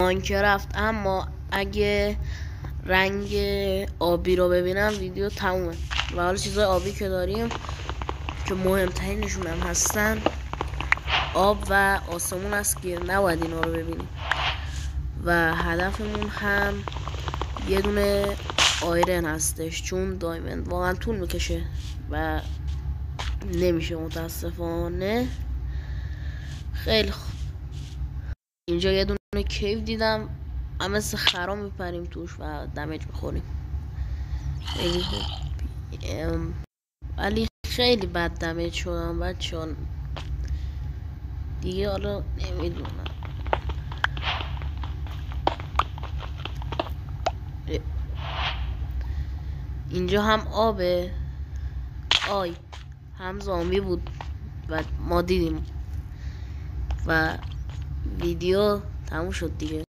ماینکرافت. اما اگه رنگ آبی رو ببینم ویدیو تمومه. و حالا چیزای آبی که داریم که مهمترینشون هم هستن آب و آسمون است که نباید اینا رو ببینیم. و هدفمون هم یه دونه آیرن هستش، چون دایموند واقعا طول میکشه و نمیشه متاسفانه. خیلی خوب، اینجا یه دونه کیو دیدم، اما مثل خرا میپریم توش و دمیج میخوریم. خیلی خوب، ولی خیلی بد دمیج شدم بچه‌ها دیگه. حالا نمیدونم اینجا هم آبه، آی هم زامبی بود و ما دیدیم و ویدیو تموم شد دیگه.